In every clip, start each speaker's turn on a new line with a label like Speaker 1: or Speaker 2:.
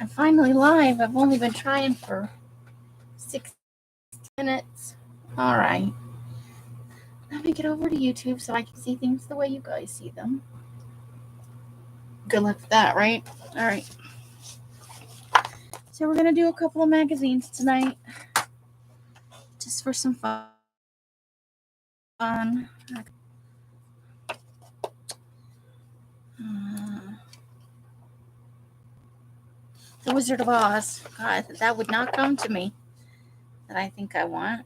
Speaker 1: I'm finally live. I've only been trying for 6 minutes. All right. Let me get over to YouTube so I can see things the way you guys see them. Good luck with that, right? All right. So we're going to do a couple of magazines tonight. Just for some fun. The Wizard of Oz. God, that would not come to me. That I think I want.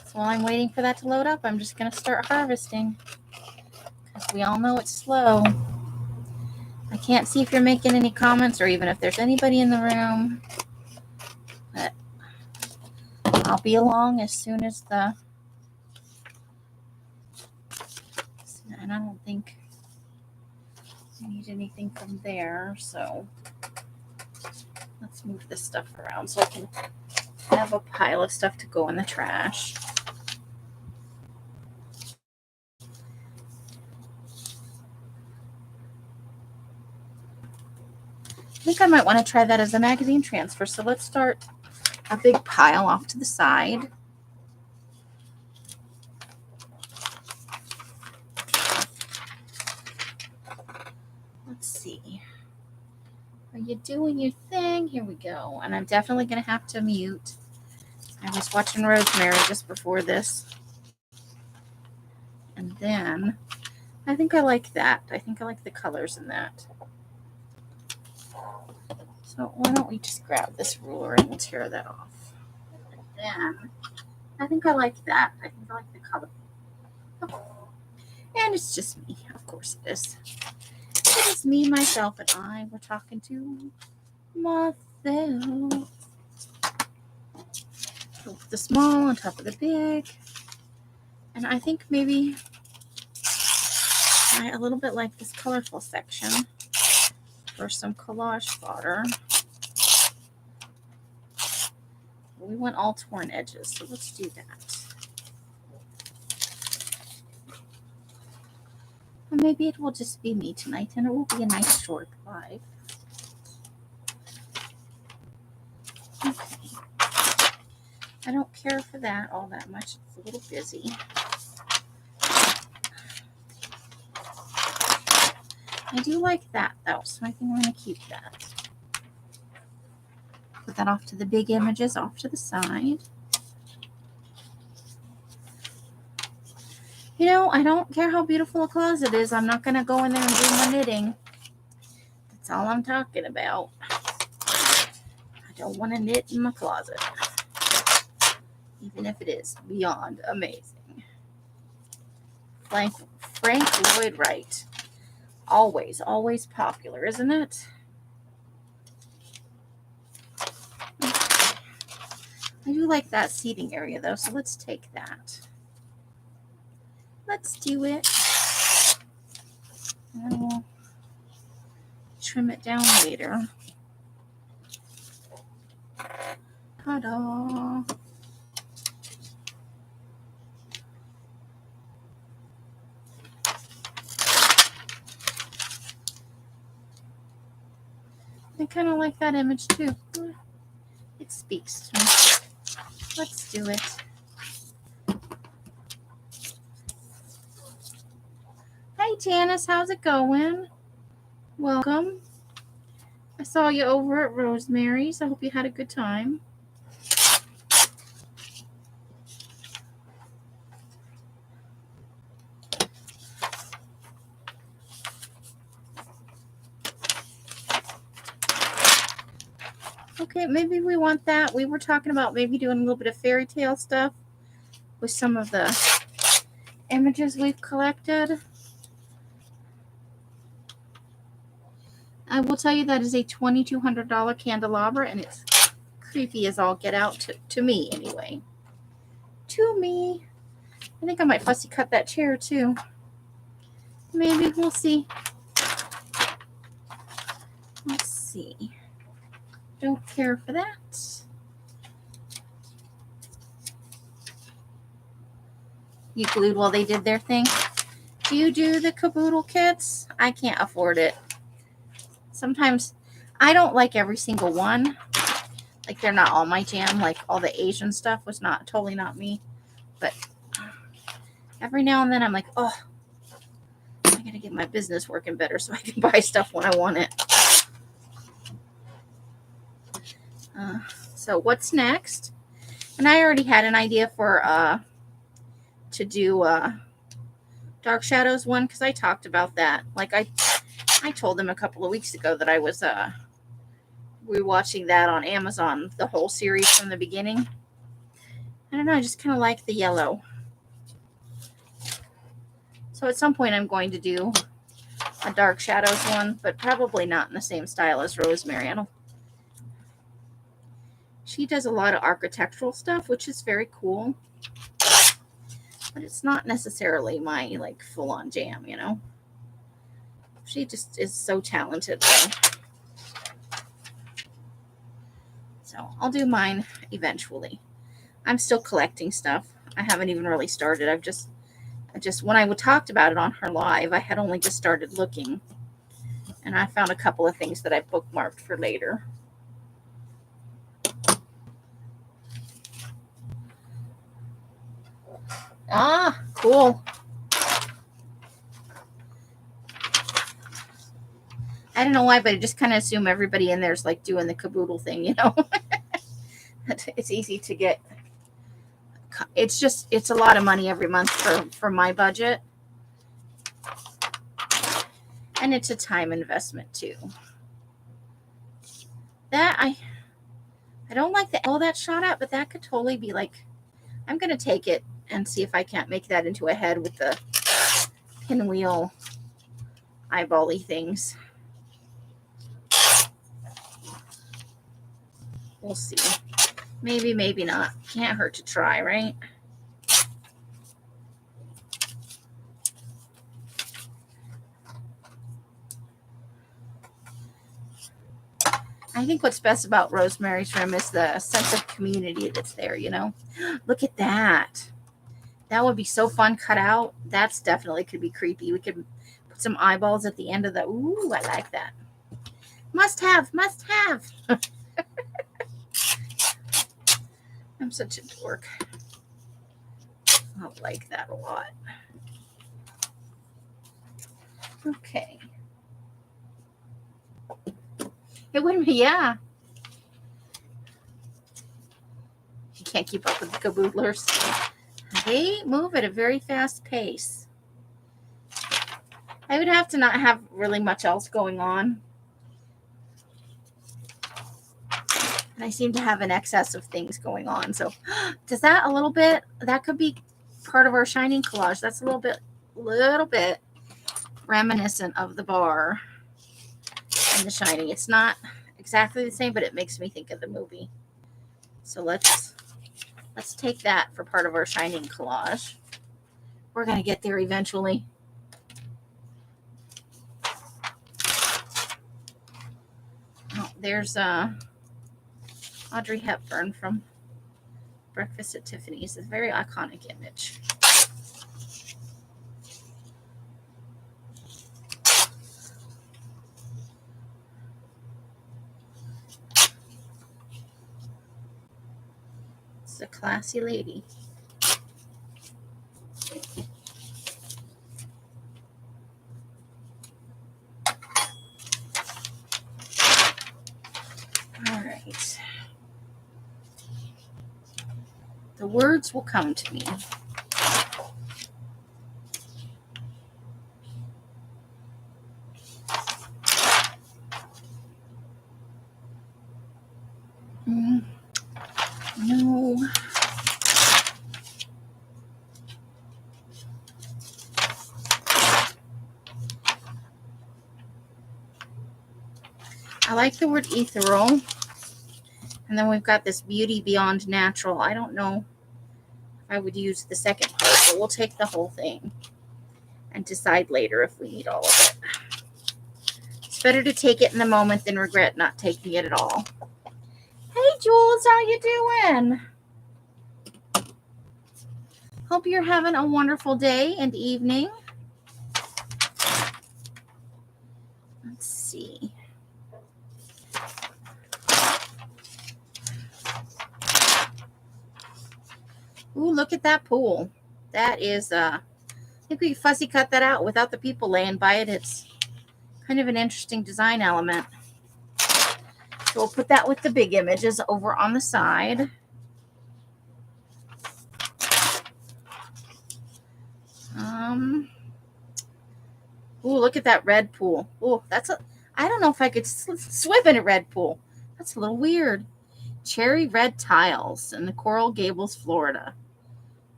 Speaker 1: So while I'm waiting for that to load up, I'm just going to start harvesting. Because we all know it's slow. I can't see if you're making any comments or even if there's anybody in the room. But I'll be along as soon as and I don't think I need anything from there, so let's move this stuff around so I can have a pile of stuff to go in the trash. I think I might want to try that as a magazine transfer, so let's start a big pile off to the side. Let's see. Are you doing your thing? Here we go. And I'm definitely going to have to mute. I was watching Rosemary just before this. And then I think I like that. I think I like the colors in that. So why don't we just grab this ruler and tear that off. And then I think I like that. I think I like the color. Oh. And it's just me. Of course it is. It is me, myself, and I. We're talking to myself. Put the small on top of the big. And I think maybe I a little bit like this colorful section for some collage fodder. We want all torn edges, so let's do that. Or maybe it will just be me tonight, and it will be a nice short live. Okay. I don't care for that all that much. It's a little busy. I do like that, though, so I think I'm going to keep that. Put that off to the big images, off to the side. You know, I don't care how beautiful a closet is. I'm not going to go in there and do my knitting. That's all I'm talking about. I don't want to knit in my closet. Even if it is beyond amazing. Frank Lloyd Wright. Always, always popular, isn't it? I do like that seating area, though, so let's take that. Let's do it. And we'll trim it down later. Ta-da! I kind of like that image, too. It speaks to me. Let's do it. Hey, Janice, how's it going? Welcome. I saw you over at Rosemary's. I hope you had a good time. Okay, maybe we want that. We were talking about maybe doing a little bit of fairy tale stuff with some of the images we've collected. I will tell you that is a $2,200 candelabra, and it's creepy as all get out to me anyway. To me. I think I might fussy cut that chair too. Maybe. We'll see. Let's see. Don't care for that. You glued while they did their thing. Do you do the caboodle kits? I can't afford it. Sometimes I don't like every single one. Like, they're not all my jam. Like, all the Asian stuff was totally not me. But every now and then I'm like, oh, I gotta get my business working better so I can buy stuff when I want it. So what's next? And I already had an idea for to do Dark Shadows one, because I talked about that. Like, I told them a couple of weeks ago that I was rewatching that on Amazon, the whole series from the beginning. I don't know, I just kind of like the yellow. So at some point I'm going to do a Dark Shadows one, but probably not in the same style as Rosemary. She does a lot of architectural stuff, which is very cool. But it's not necessarily my, like, full-on jam, you know? She just is so talented, though. So I'll do mine eventually. I'm still collecting stuff. I haven't even really started. I just when I talked about it on her live, I had only just started looking. And I found a couple of things that I bookmarked for later. Ah, cool. I don't know why, but I just kind of assume everybody in there's like doing the caboodle thing, you know? It's easy to get. It's a lot of money every month for my budget. And it's a time investment too. That I don't like the all that shot at, but that could totally be like, I'm going to take it and see if I can't make that into a head with the pinwheel eyeball-y things. We'll see. Maybe, maybe not. Can't hurt to try, right? I think what's best about Rosemary's Room is the sense of community that's there, you know? Look at that. That would be so fun cut out. That's definitely could be creepy. We could put some eyeballs at the end of the... Ooh, I like that. Must have, must have. I'm such a dork. I like that a lot. Okay. It wouldn't be, yeah. You can't keep up with the caboodlers. They move at a very fast pace. I would have to not have really much else going on. And I seem to have an excess of things going on. So does that a little bit, that could be part of our Shining collage. That's a little bit reminiscent of the bar and the Shining. It's not exactly the same, but it makes me think of the movie. So let's take that for part of our Shining collage. We're going to get there eventually. Oh, there's Audrey Hepburn from Breakfast at Tiffany's. It's a very iconic image. It's a classy lady. All right. The words will come to me. No. I like the word ethereal. And then we've got this beauty beyond natural. I don't know if I would use the second part, but we'll take the whole thing and decide later if we need all of it. It's better to take it in the moment than regret not taking it at all. Hey, Jules, how you doing? Hope you're having a wonderful day and evening. Let's see. Ooh, look at that pool. That is, I think we fussy cut that out without the people laying by it. It's kind of an interesting design element. So we'll put that with the big images over on the side. Ooh, look at that red pool. Ooh, I don't know if I could swim in a red pool. That's a little weird. Cherry red tiles in the Coral Gables, Florida.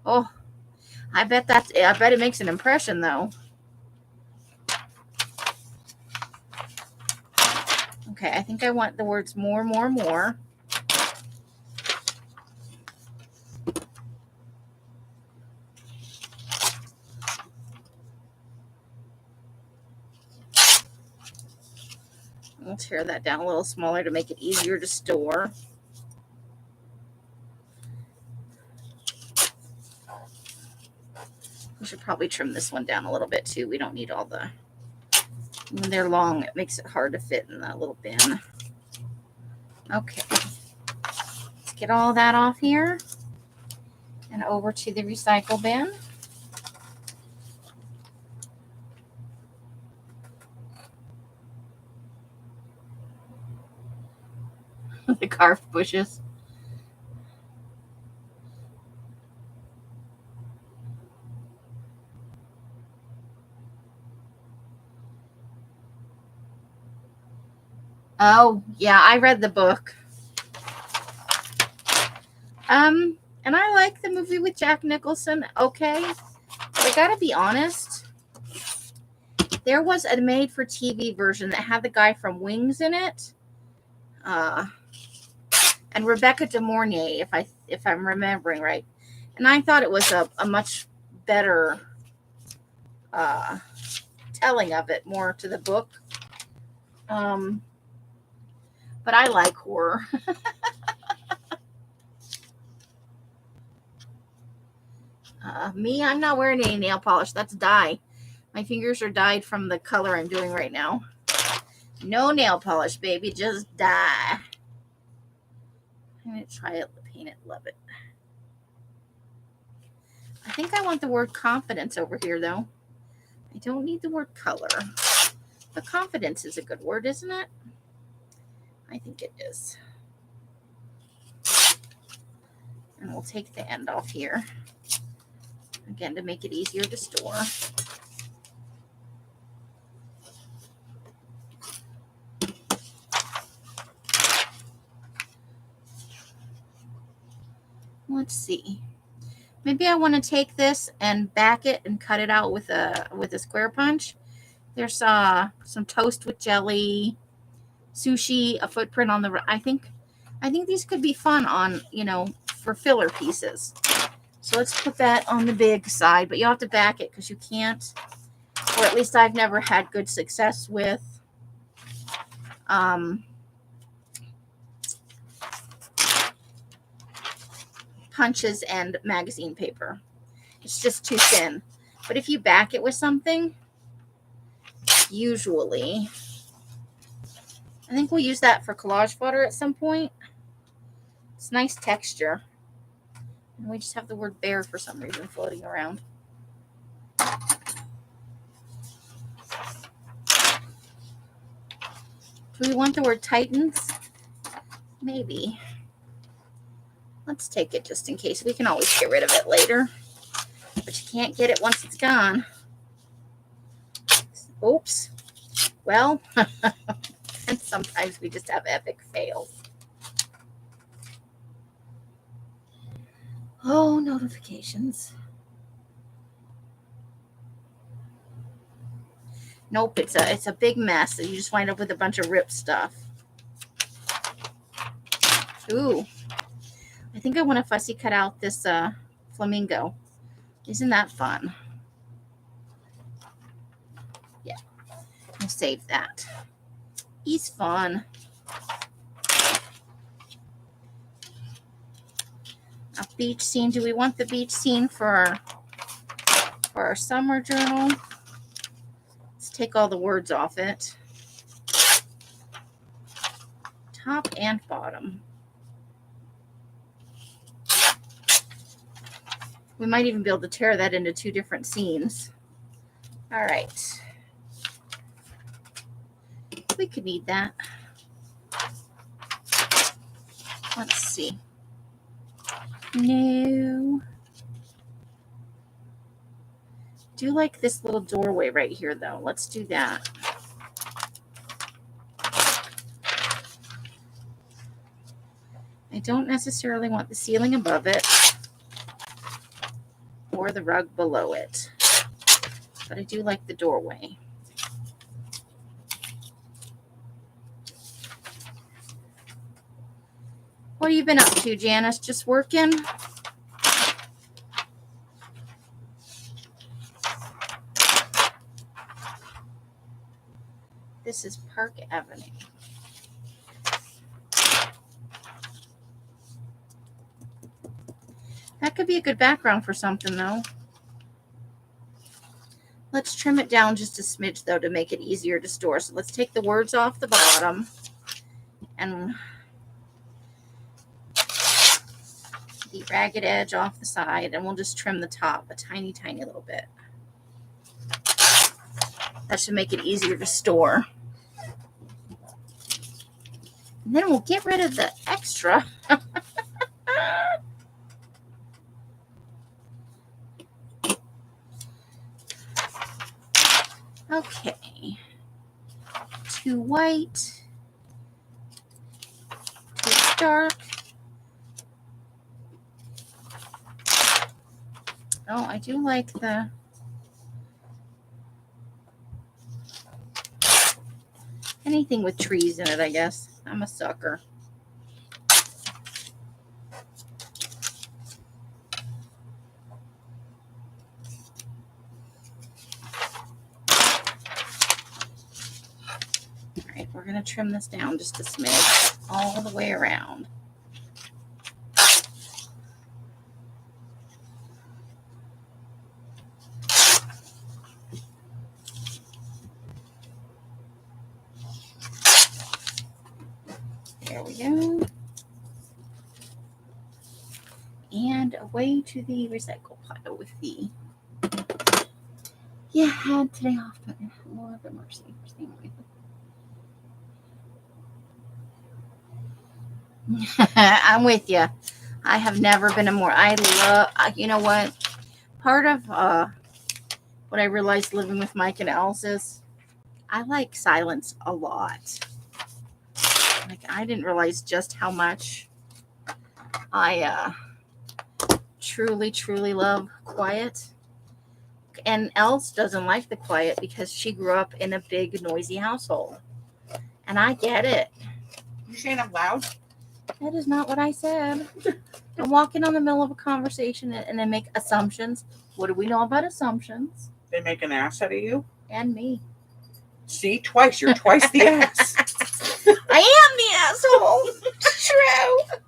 Speaker 1: Oh, I bet it makes an impression though. Okay, I think I want the words more, more, more. We'll tear that down a little smaller to make it easier to store. We should probably trim this one down a little bit too. We don't need all the, when they're long, it makes it hard to fit in that little bin. Okay, let's get all that off here and over to the recycle bin. The carved bushes. Oh, yeah, I read the book. And I like the movie with Jack Nicholson, okay? But I gotta be honest, there was a made-for-TV version that had the guy from Wings in it. And Rebecca De Mornay, if I'm remembering right. And I thought it was a much better telling of it, more to the book. But I like horror. Me, I'm not wearing any nail polish. That's dye. My fingers are dyed from the color I'm doing right now. No nail polish, baby. Just dye. I'm going to try it, paint it, love it. I think I want the word confidence over here, though. I don't need the word color. But confidence is a good word, isn't it? I think it is. And we'll take the end off here. Again, to make it easier to store. Let's see. Maybe I want to take this and back it and cut it out with a square punch. There's some toast with jelly, sushi, a footprint on the. I think these could be fun on, for filler pieces. So let's put that on the big side, but you have to back it because you can't, or at least I've never had good success with punches and magazine paper. It's just too thin. But if you back it with something, usually, I think we'll use that for collage fodder at some point. It's nice texture. And we just have the word bear for some reason floating around. Do we want the word Titans? Maybe. Let's take it just in case. We can always get rid of it later. But you can't get it once it's gone. Oops. Well, and sometimes we just have epic fails. Oh, notifications. Nope, it's a big mess. You just wind up with a bunch of ripped stuff. Ooh. I think I want to fussy cut out this flamingo. Isn't that fun? Yeah. We'll save that. He's fun. A beach scene. Do we want the beach scene for our summer journal? Let's take all the words off it. Top and bottom. We might even be able to tear that into 2 different scenes. All right. We could need that. Let's see. No. Do like this little doorway right here, though. Let's do that. I don't necessarily want the ceiling above it or the rug below it, but I do like the doorway. What have you been up to, Janice? Just working? This is Park Avenue. That could be a good background for something, though. Let's trim it down just a smidge, though, to make it easier to store. So let's take the words off the bottom and the ragged edge off the side, and we'll just trim the top a tiny, tiny little bit. That should make it easier to store. And then we'll get rid of the extra. Okay. 2 white. 2 dark. Oh, I do like the anything with trees in it, I guess. I'm a sucker. All right, we're going to trim this down just a smidge all the way around. There we go. And away to the recycle pile with the... Yeah, I had today off, but Lord have mercy. I'm with you. I have never been a more... I love... You know what? Part of what I realized living with Mike and Els is I like silence a lot. Like, I didn't realize just how much I truly, truly love quiet. And Els doesn't like the quiet because she grew up in a big, noisy household. And I get it.
Speaker 2: You saying I'm loud?
Speaker 1: That is not what I said. Don't walk in on the middle of a conversation and then make assumptions. What do we know about assumptions?
Speaker 2: They make an ass out of you?
Speaker 1: And me.
Speaker 2: See, twice. You're twice the ass.
Speaker 1: I am the asshole. True.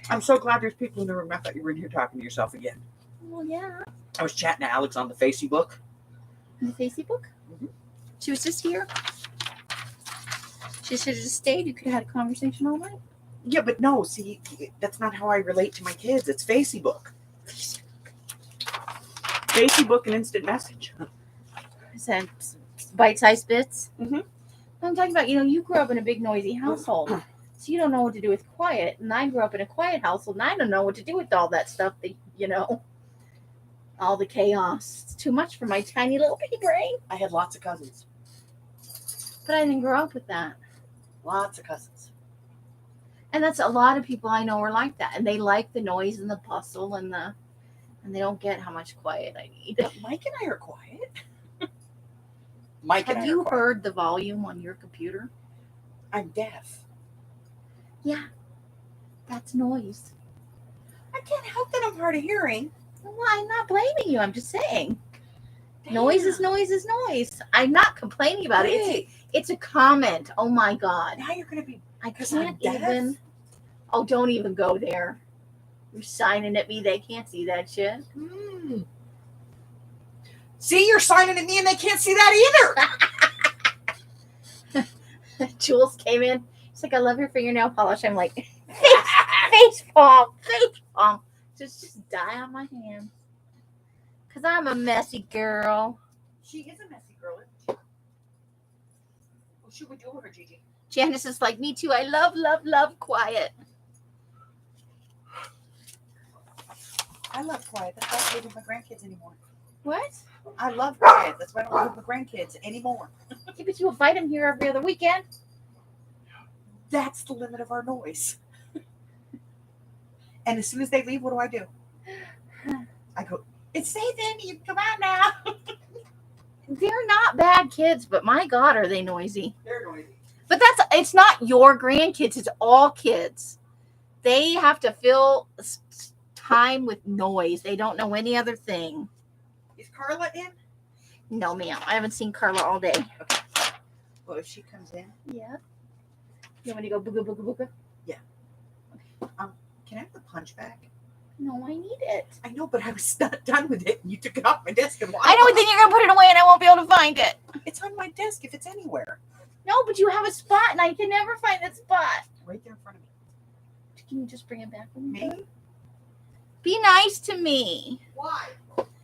Speaker 2: I'm so glad there's people in the room. I thought you were in here talking to yourself again.
Speaker 1: Well, yeah.
Speaker 2: I was chatting to Alex on the Facebook.
Speaker 1: In the Facebook?
Speaker 2: Mm-hmm.
Speaker 1: She was just here. She should have just stayed. You could have had a conversation all night.
Speaker 2: Yeah, but no, see, that's not how I relate to my kids. It's Facebook. Facebook and instant message.
Speaker 1: I said bite-sized bits.
Speaker 2: Mm-hmm.
Speaker 1: I'm talking about, you grew up in a big, noisy household. So you don't know what to do with quiet. And I grew up in a quiet household, and I don't know what to do with all that stuff that, all the chaos. It's too much for my tiny little pea brain.
Speaker 2: I had lots of cousins.
Speaker 1: But I didn't grow up with that.
Speaker 2: Lots of cousins.
Speaker 1: And that's a lot of people I know are like that. And they like the noise and the bustle and they don't get how much quiet I need.
Speaker 2: But Mike and I are quiet. Mike and I
Speaker 1: Have you
Speaker 2: are quiet.
Speaker 1: heard the volume on your computer?
Speaker 2: I'm deaf.
Speaker 1: Yeah. That's noise.
Speaker 2: I can't help that I'm hard of hearing.
Speaker 1: Well, I'm not blaming you. I'm just saying.
Speaker 2: Damn.
Speaker 1: Noise is noise is noise. I'm not complaining about it. It's a comment. Oh my God.
Speaker 2: Now you're going to be...
Speaker 1: I
Speaker 2: 'Cause I'm
Speaker 1: can't
Speaker 2: deaf?
Speaker 1: even. Oh, don't even go there. You're signing at me. They can't see that shit.
Speaker 2: See, you're signing at me and they can't see that either.
Speaker 1: Jules came in. She's like, I love your fingernail polish. I'm like, face palm. Just die on my hands. Because I'm a messy girl.
Speaker 2: She is a messy girl, isn't she? What should we do with her, Gigi?
Speaker 1: Janice is like, me too. I love quiet.
Speaker 2: I love quiet. That's why I don't live with my grandkids anymore.
Speaker 1: What?
Speaker 2: I love quiet. That's why I don't live with my grandkids anymore.
Speaker 1: Yeah, but you invite them here every other weekend.
Speaker 2: That's the limit of our noise. And as soon as they leave, what do? I go, it's Nathan. You come out now.
Speaker 1: They're not bad kids, but my God, are they noisy.
Speaker 2: They're noisy.
Speaker 1: But it's not your grandkids. It's all kids. They have to fill time with noise. They don't know any other thing.
Speaker 2: Is Carla in?
Speaker 1: No, ma'am. I haven't seen Carla all day.
Speaker 2: Okay. Well, if she comes in.
Speaker 1: Yeah. You want me to go booga booga booga?
Speaker 2: Yeah. Okay. Can I have the punch back?
Speaker 1: No, I need it.
Speaker 2: I know, but I was not done with it. And you took it off my desk and
Speaker 1: I know, then you're going to put it away and I won't be able to find it.
Speaker 2: It's on my desk if it's anywhere.
Speaker 1: No, but you have a spot and I can never find that spot.
Speaker 2: Right there in front of me.
Speaker 1: Can you just bring it back for me?
Speaker 2: Me?
Speaker 1: Be nice to me.
Speaker 2: Why?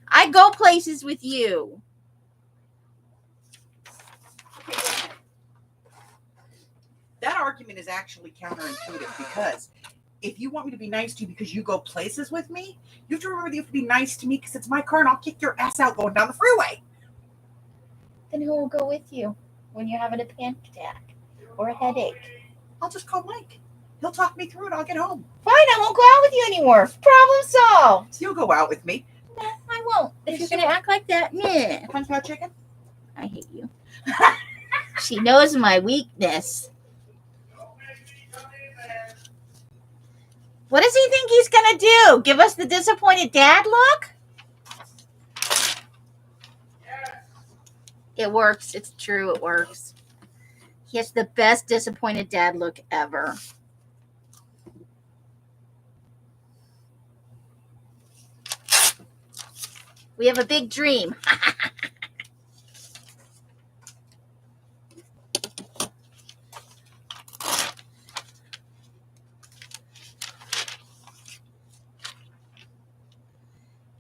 Speaker 1: I go places with you.
Speaker 2: Okay, wait a minute. That argument is actually counterintuitive because if you want me to be nice to you because you go places with me, you have to remember that you have to be nice to me because it's my car and I'll kick your ass out going down the freeway.
Speaker 1: Then who will go with you when you're having a panic attack or a headache?
Speaker 2: I'll just call Mike. He'll talk me through it. I'll get home.
Speaker 1: Fine, I won't go out with you anymore. Problem solved.
Speaker 2: So you'll go out with me.
Speaker 1: Nah, I won't. If you're going to act like that, nah.
Speaker 2: Punch out chicken?
Speaker 1: I hate you. She knows my weakness. What does he think he's going to do? Give us the disappointed dad look? It works. It's true. It works. He has the best disappointed dad look ever. We have a big dream.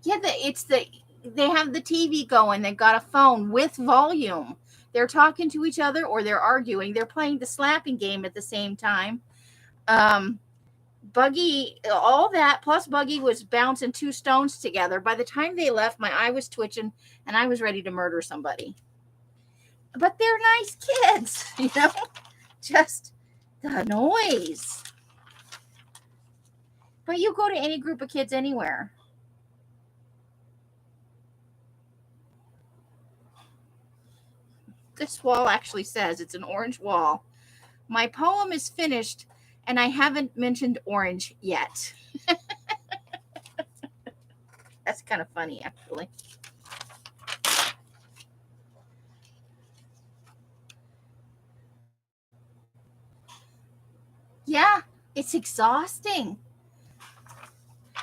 Speaker 1: Yeah, they have the TV going. They've got a phone with volume. They're talking to each other or they're arguing. They're playing the slapping game at the same time. Buggy, all that, plus Buggy was bouncing 2 stones together. By the time they left, my eye was twitching and I was ready to murder somebody. But they're nice kids, you know? Just the noise. But you go to any group of kids anywhere. This wall actually says it's an orange wall. My poem is finished and I haven't mentioned orange yet. That's kind of funny, actually. Yeah, it's exhausting.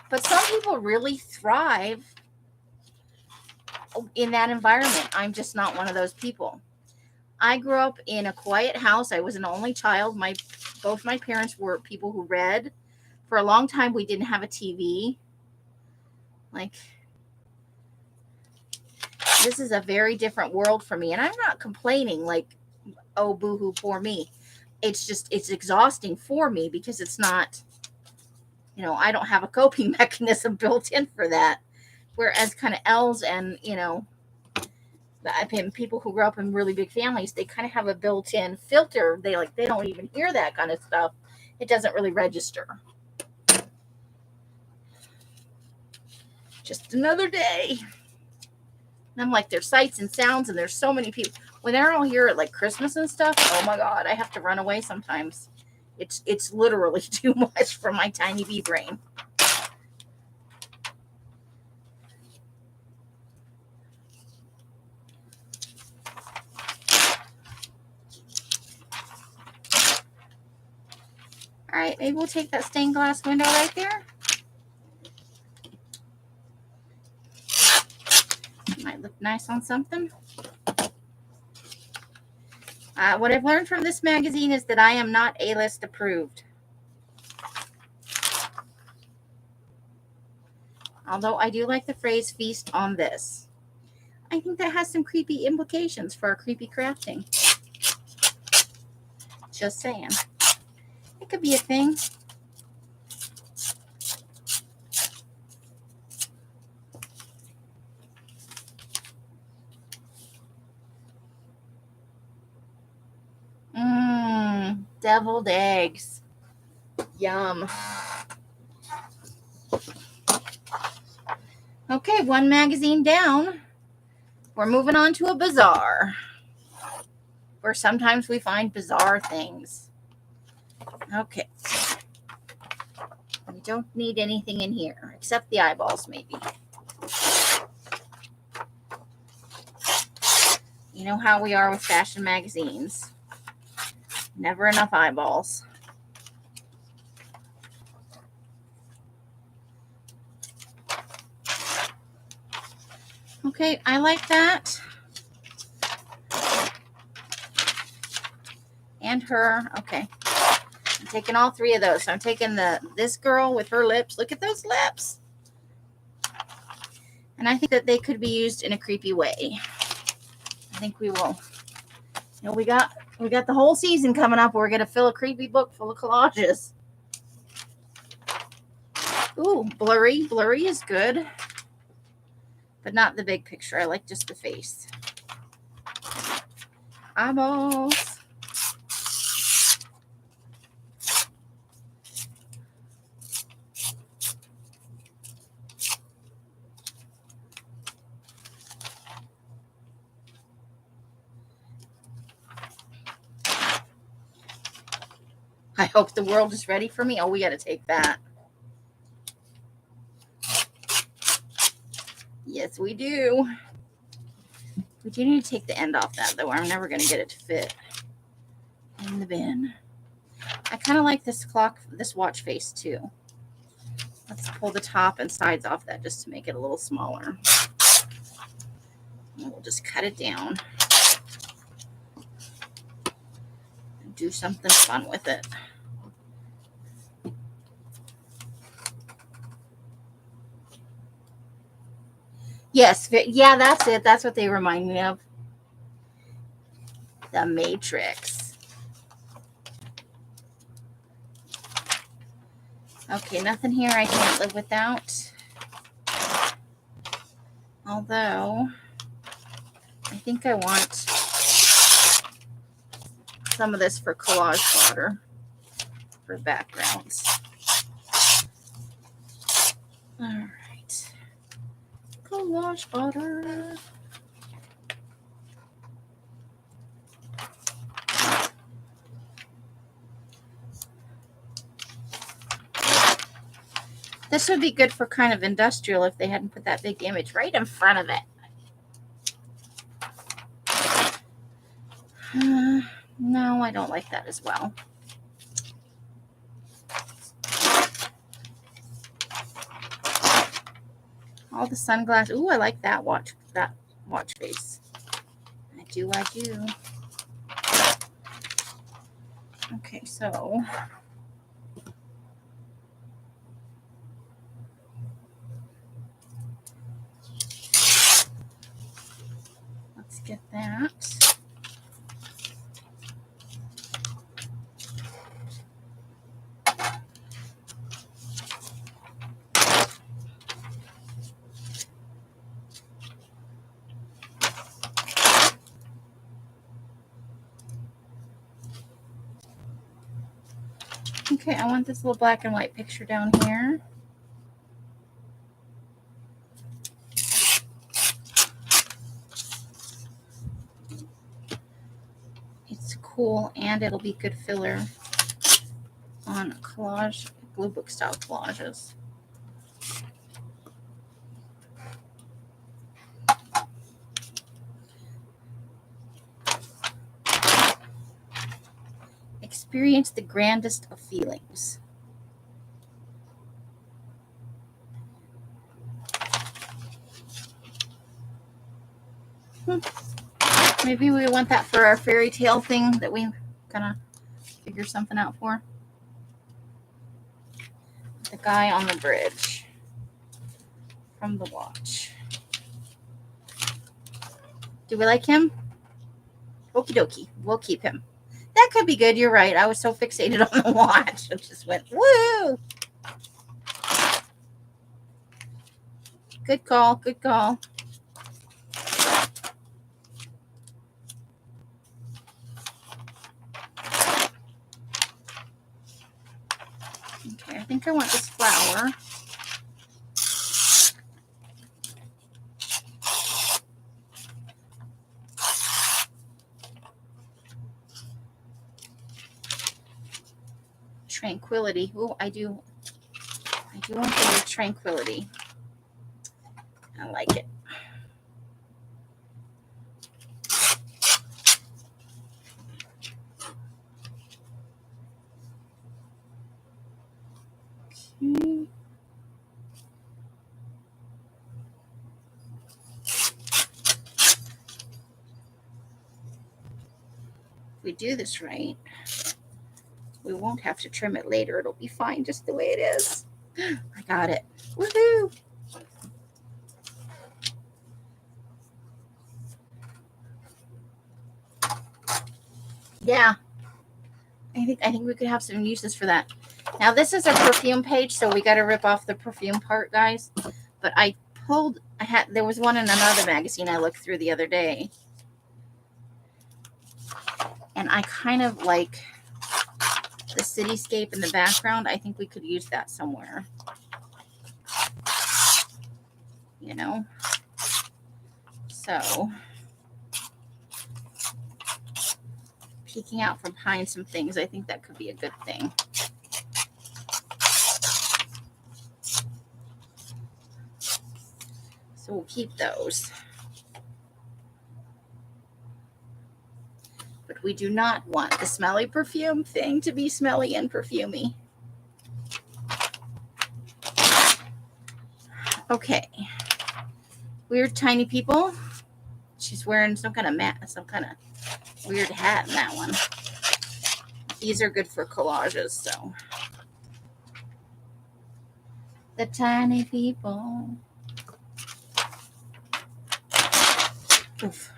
Speaker 1: But some people really thrive in that environment. I'm just not one of those people. I grew up in a quiet house. I was an only child. Both my parents were people who read. For a long time, we didn't have a TV. Like, this is a very different world for me. And I'm not complaining like, oh, boo-hoo, poor me. It's just, it's exhausting for me because it's not, you know, I don't have a coping mechanism built in for that. Whereas kind of L's and, you know, people who grew up in really big families, they kind of have a built-in filter. They don't even hear that kind of stuff. It doesn't really register. Just another day. And I'm like, there's sights and sounds, and there's so many people. When they're all here at like Christmas and stuff, oh my God, I have to run away sometimes. It's literally too much for my tiny bee brain. All right, maybe we'll take that stained glass window right there. Might look nice on something. What I've learned from this magazine is that I am not A-list approved. Although I do like the phrase feast on this. I think that has some creepy implications for our creepy crafting. Just saying. It could be a thing. Deviled eggs. Yum. Okay, one magazine down. We're moving on to a bazaar, where sometimes we find bizarre things. Okay. We don't need anything in here, except the eyeballs, maybe. You know how we are with fashion magazines. Never enough eyeballs. Okay, I like that. And her. Okay. I'm taking all three of those. So I'm taking this girl with her lips. Look at those lips. And I think that they could be used in a creepy way. I think we will. You know, we got the whole season coming up. We're going to fill a creepy book full of collages. Ooh, blurry. Blurry is good. But not the big picture. I like just the face. Eyeballs. I hope the world is ready for me. Oh, we got to take that. Yes, we do. We do need to take the end off that, though. I'm never going to get it to fit in the bin. I kind of like this watch face, too. Let's pull the top and sides off that just to make it a little smaller. And we'll just cut it down. And do something fun with it. Yes, yeah, that's it. That's what they remind me of. The Matrix. Okay, nothing here I can't live without. Although, I think I want some of this for collage fodder for backgrounds. All right. Collage fodder. This would be good for kind of industrial if they hadn't put that big image right in front of it. No, I don't like that as well. All the sunglasses. Ooh, I like that watch face. I do. Okay, so let's get that. Okay, I want this little black and white picture down here. It's cool, and it'll be good filler on collage, blue book style collages. Experience the grandest of feelings. Maybe we want that for our fairy tale thing that we gonna figure something out for. The guy on the bridge. from the watch. Do we like him? Okie dokie. We'll keep him. That could be good. You're right. I was so fixated on the watch. I just went, woo! Good call. Good call. Okay, I think I want this flower. Tranquility. Oh, I do want the word tranquility. I like it. Okay. If we do this right, we won't have to trim it later. It'll be fine just the way it is. I got it. Woohoo! Yeah. I think we could have some uses for that. Now this is a perfume page, so we got to rip off the perfume part, guys. But there was one in another magazine I looked through the other day. And I kind of like the cityscape in the background. I think we could use that somewhere. You know? So, peeking out from behind some things, I think that could be a good thing. So we'll keep those. But we do not want the smelly perfume thing to be smelly and perfumey. Okay. Weird tiny people. She's wearing some kind of weird hat in that one. These are good for collages, so. The tiny people. Oof.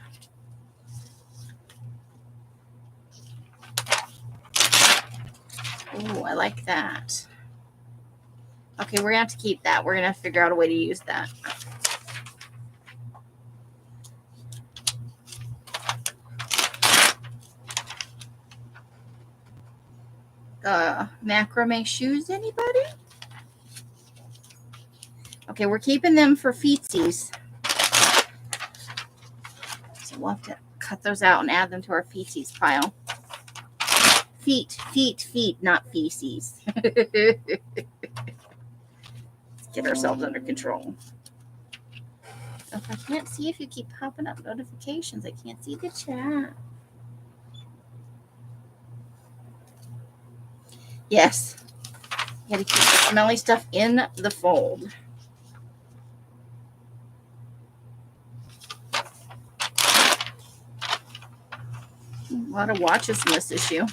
Speaker 1: Oh, I like that. Okay, we're going to have to keep that. We're going to have to figure out a way to use that. Macrame shoes, anybody? Okay, we're keeping them for feetsies. So we'll have to cut those out and add them to our feetsies pile. Feet, not feces. Let's get ourselves under control. If I can't see if you keep popping up notifications, I can't see the chat. Yes. You gotta keep the smelly stuff in the fold. A lot of watches in this issue.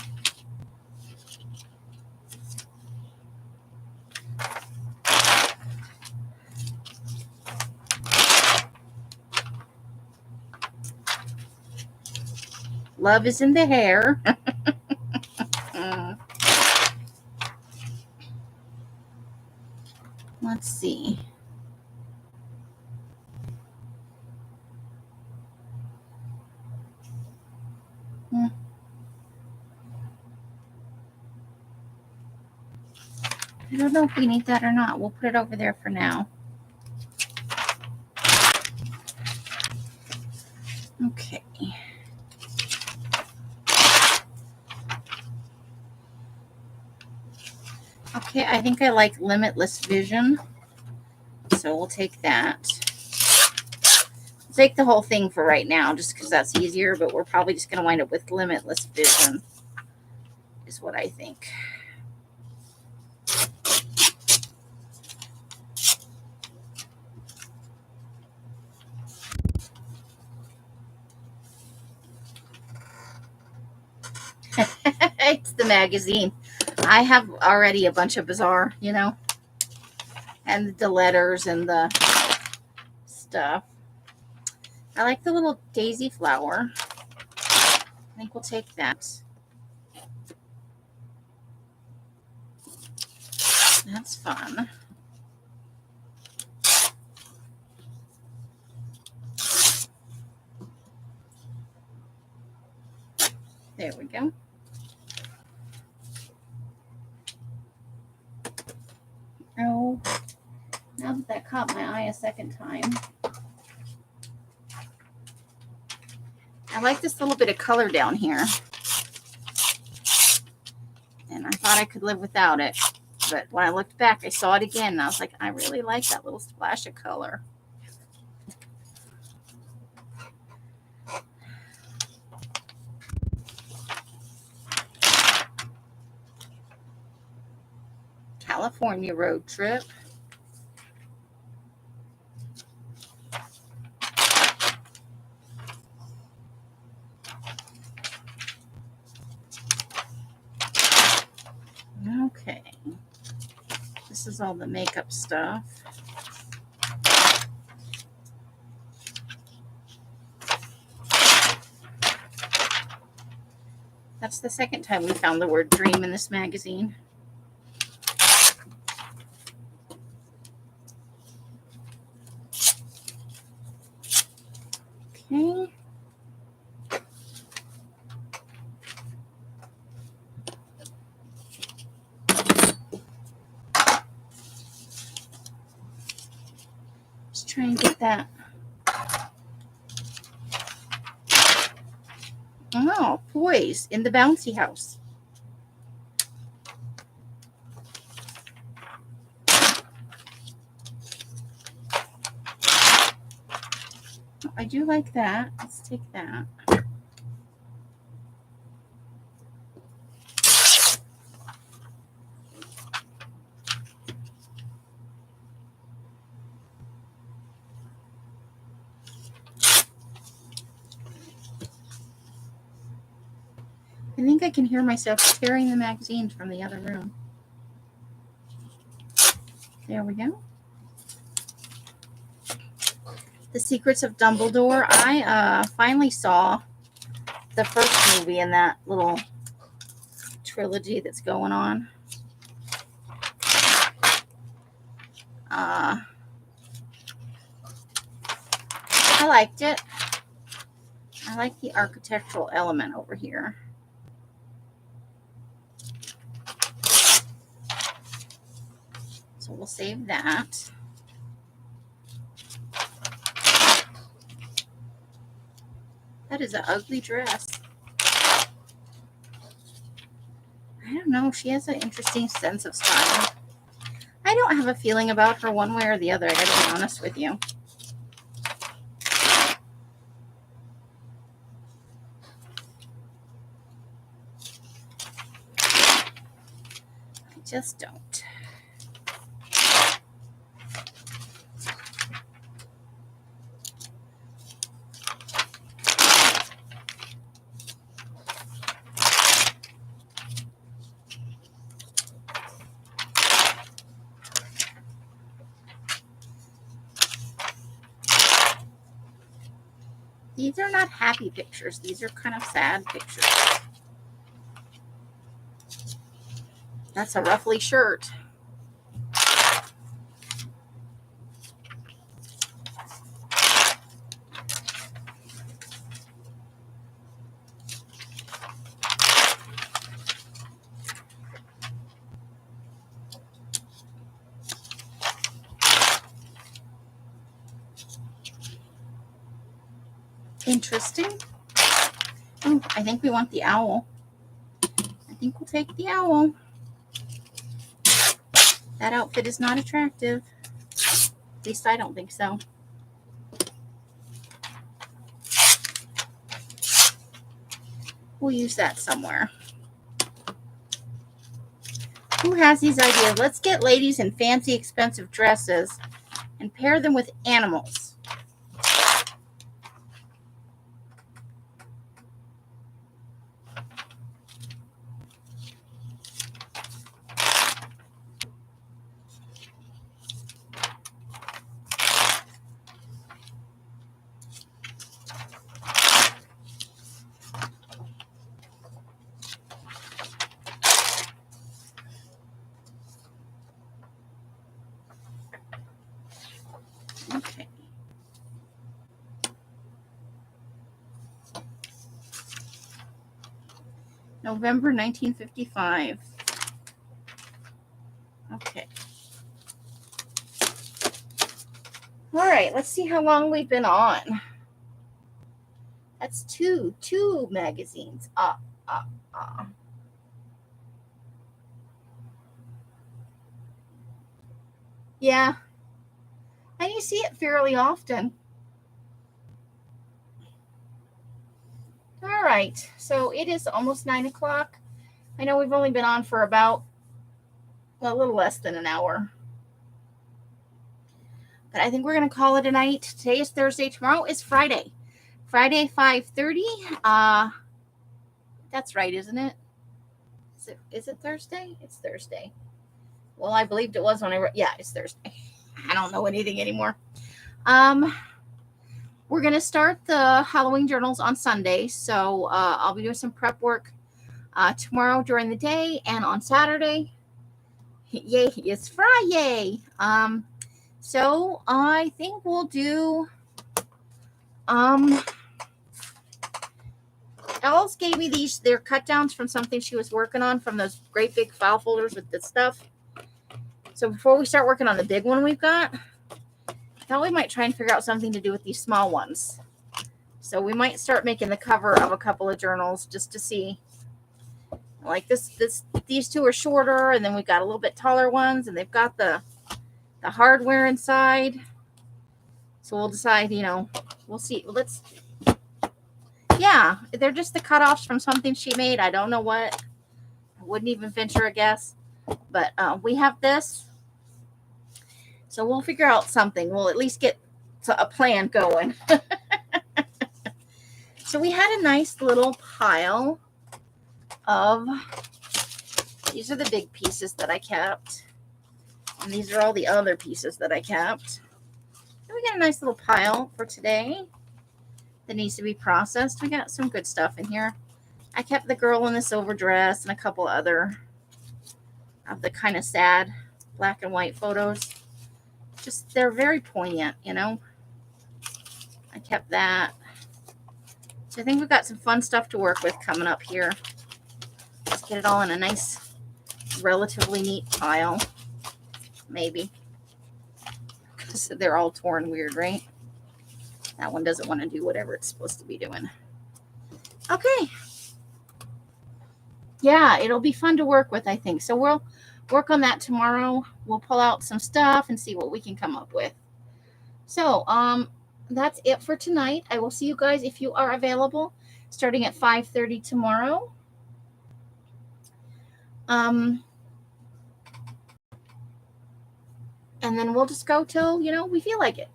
Speaker 1: Love is in the hair. Let's see. I don't know if we need that or not. We'll put it over there for now. Okay. Okay, I think I like limitless vision. So we'll take that. We'll take the whole thing for right now, just because that's easier, but we're probably just going to wind up with limitless vision, is what I think. It's the magazine. I have already a bunch of bizarre, you know, and the letters and the stuff. I like the little daisy flower. I think we'll take that. That's fun. There we go. Oh, now that caught my eye a second time. I like this little bit of color down here. And I thought I could live without it. But when I looked back, I saw it again. And I was like, I really like that little splash of color. California road trip. Okay. This is all the makeup stuff. That's the second time we found the word dream in this magazine. Okay. Let's try and get that. Oh, Poise in the bouncy house. I do like that. Let's take that. I think I can hear myself tearing the magazines from the other room. There we go. The Secrets of Dumbledore. I finally saw the first movie in that little trilogy that's going on. I liked it. I like the architectural element over here. So we'll save that. That is an ugly dress. I don't know. She has an interesting sense of style. I don't have a feeling about her one way or the other. I gotta be honest with you. I just don't. These are not happy pictures. These are kind of sad pictures. That's a ruffly shirt. Interesting. Oh, I think we want the owl. I think we'll take the owl. That outfit is not attractive. At least I don't think so. We'll use that somewhere. Who has these ideas? Let's get ladies in fancy, expensive dresses and pair them with animals. Okay. November 1955. Okay. All right, let's see how long we've been on. That's two magazines. Yeah. And you see it fairly often. All right, so it is almost 9 o'clock. I know we've only been on for about a little less than an hour. But I think we're going to call it a night. Today is Thursday. Tomorrow is Friday. Friday, 5:30. That's right, isn't it? Is it Thursday? It's Thursday. Well, I believed it was when I wrote. Yeah, it's Thursday. I don't know anything anymore. We're going to start the Halloween journals on Sunday. So I'll be doing some prep work tomorrow during the day and on Saturday. Yay, it's Friday. So I think we'll do Alice gave me these. They're cut downs from something she was working on from those great big file folders with the stuff. So before we start working on the big one we've got, I thought we might try and figure out something to do with these small ones. So we might start making the cover of a couple of journals just to see. Like these two are shorter, and then we've got a little bit taller ones, and they've got the hardware inside. So we'll decide, we'll see. Yeah, they're just the cutoffs from something she made. I don't know what. I wouldn't even venture a guess. But we have this. So we'll figure out something. We'll at least get a plan going. So we had a nice little pile of, these are the big pieces that I kept. And these are all the other pieces that I kept. And we got a nice little pile for today that needs to be processed. We got some good stuff in here. I kept the girl in the silver dress and a couple other of the kind of sad black and white photos. Just, they're very poignant, I kept that. So I think we've got some fun stuff to work with coming up here. Let's get it all in a nice, relatively neat pile. Maybe. Because they're all torn weird, right? That one doesn't want to do whatever it's supposed to be doing. Okay. Yeah, it'll be fun to work with, I think. So we'll work on that tomorrow. We'll pull out some stuff and see what we can come up with. So, that's it for tonight. I will see you guys if you are available starting at 5:30 tomorrow. And then we'll just go till, we feel like it.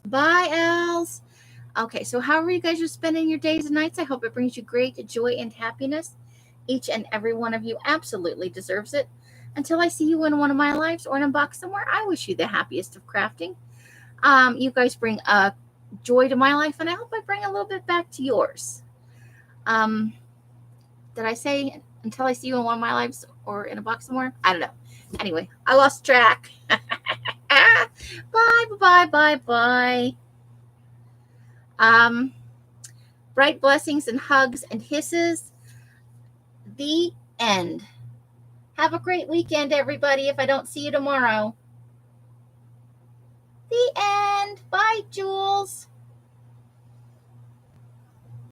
Speaker 1: Bye, Els. Okay, so however you guys are spending your days and nights, I hope it brings you great joy and happiness. Each and every one of you absolutely deserves it. Until I see you in one of my lives or in a box somewhere, I wish you the happiest of crafting. You guys bring joy to my life, and I hope I bring a little bit back to yours. Did I say until I see you in one of my lives or in a box somewhere? I don't know. Anyway, I lost track. Bye. Bright blessings and hugs and hisses. The end. Have a great weekend, everybody, if I don't see you tomorrow. The end. Bye, Jules.